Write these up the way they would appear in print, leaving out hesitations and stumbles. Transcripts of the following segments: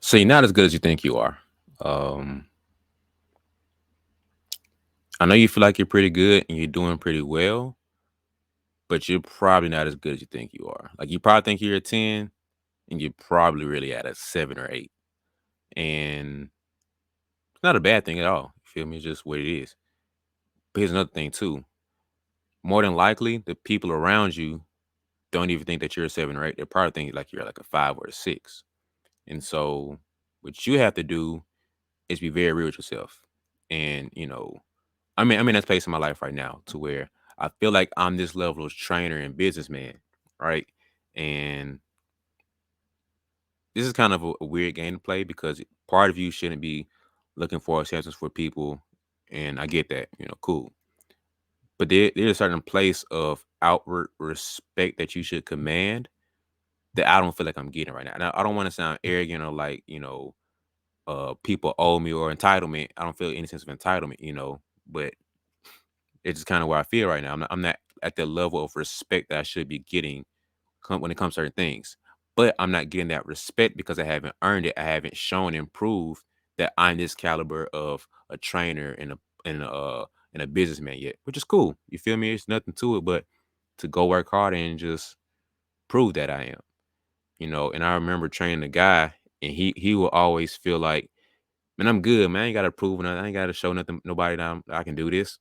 So you're not as good as you think you are. Um, I know you feel like you're pretty good and you're doing pretty well, but you're probably not as good as you think you are. Like you probably think you're a 10 and you're probably really at a 7 or 8. And it's not a bad thing at all. You feel me? It's just what it is. But here's another thing too. More than likely, the people around you don't even think that you're a 7 or 8. They probably think like you're like a 5 or a 6. And so what you have to do is be very real with yourself. And, I'm in that place in my life right now to where I feel like I'm this level of trainer and businessman, right? And this is kind of a weird game to play because part of you shouldn't be looking for acceptance for people, and I get that, cool. But there's a certain place of outward respect that you should command that I don't feel like I'm getting right now. And I don't want to sound arrogant or like, people owe me or entitlement. I don't feel any sense of entitlement, but it's just kind of where I feel right now. I'm not at the level of respect that I should be getting when it comes to certain things. But I'm not getting that respect because I haven't earned it. I haven't shown and proved that I'm this caliber of a trainer and a businessman yet, which is cool. You feel me? It's nothing to it, but to go work hard and just prove that I am. And I remember training a guy, and he will always feel like, man, I'm good, man. I ain't got to prove nothing. I ain't got to show nothing, nobody that I can do this.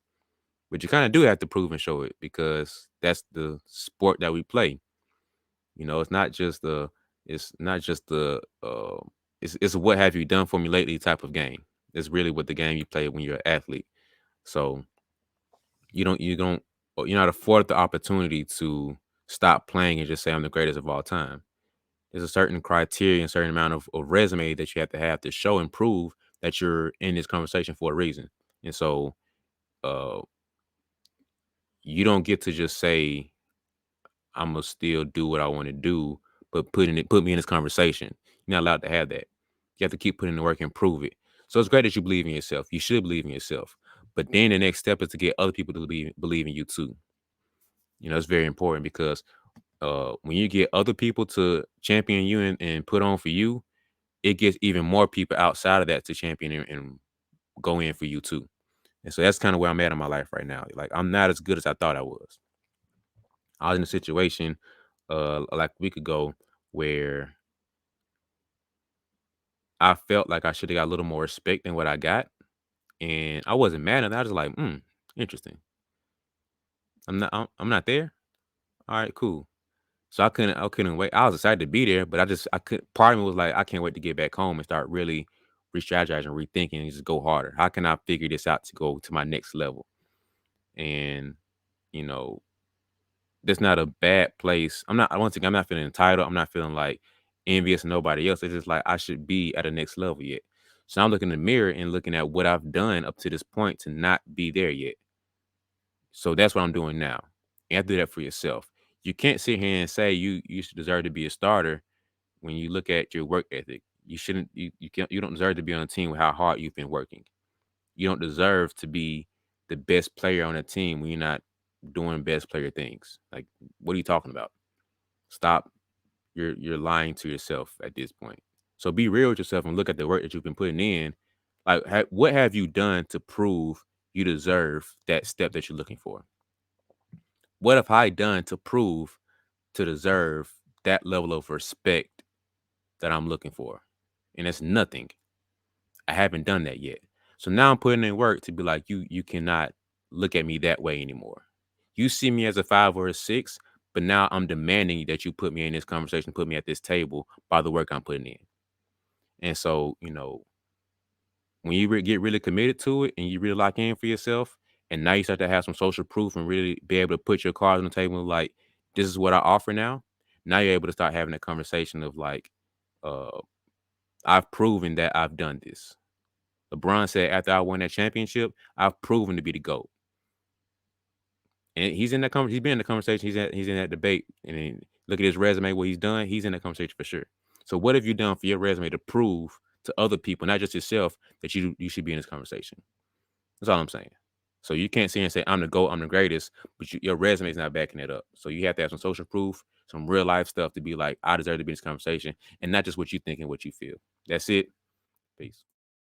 But you kind of do have to prove and show it because that's the sport that we play. It's not just it's not just it's what have you done for me lately type of game. It's really what the game you play when you're an athlete. So you're not afforded the opportunity to stop playing and just say I'm the greatest of all time. There's a certain criteria and certain amount of resume that you have to show and prove that you're in this conversation for a reason. And so uh you don't get to just say I'm gonna still do what I want to do, but put me in this conversation. You're not allowed to have that. You have to keep putting the work and prove it. So it's great that you believe in yourself. You should believe in yourself. But then the next step is to get other people to believe in you too. It's very important because when you get other people to champion you and put on for you, it gets even more people outside of that to champion and go in for you too. And so that's kind of where I'm at in my life right now. Like I'm not as good as I thought I was. I was in a situation like a week ago where I felt like I should have got a little more respect than what I got. And I wasn't mad at that. I was like, interesting. I'm not there. All right, cool. So I couldn't wait. I was excited to be there, but I could part of me was like, I can't wait to get back home and start really re-strategizing, rethinking, and just go harder. How can I figure this out to go to my next level? And, you know, that's not a bad place. Once again, I'm not feeling entitled. I'm not feeling like envious of nobody else. It's just like I should be at the next level yet. So I'm looking in the mirror and looking at what I've done up to this point to not be there yet. So that's what I'm doing now. You have to do that for yourself. You can't sit here and say you should deserve to be a starter when you look at your work ethic. You shouldn't you don't deserve to be on a team with how hard you've been working. You don't deserve to be the best player on a team when you're not doing best player things. Like, what are you talking about? Stop. You're lying to yourself at this point. So be real with yourself and look at the work that you've been putting in. Like, what have you done to prove you deserve that step that you're looking for? What have I done to prove to deserve that level of respect that I'm looking for? And it's nothing. I haven't done that yet. So now I'm putting in work to be like, you cannot look at me that way anymore. You see me as a 5 or a 6, but now I'm demanding that you put me in this conversation, put me at this table by the work I'm putting in. And so, when you get really committed to it and you really lock in for yourself, and now you start to have some social proof and really be able to put your cards on the table, like, this is what I offer now. Now you're able to start having a conversation of like, uh, I've proven that I've done this. LeBron said after I won that championship, I've proven to be the GOAT. And he's in that he's been in the conversation. He's in that debate. And then look at his resume, what he's done. He's in that conversation for sure. So what have you done for your resume to prove to other people, not just yourself, that you should be in this conversation? That's all I'm saying. So you can't sit here and say I'm the GOAT, I'm the greatest, but your resume is not backing it up. So you have to have some social proof, some real life stuff to be like, I deserve to be in this conversation, and not just what you think and what you feel. That's it. Peace.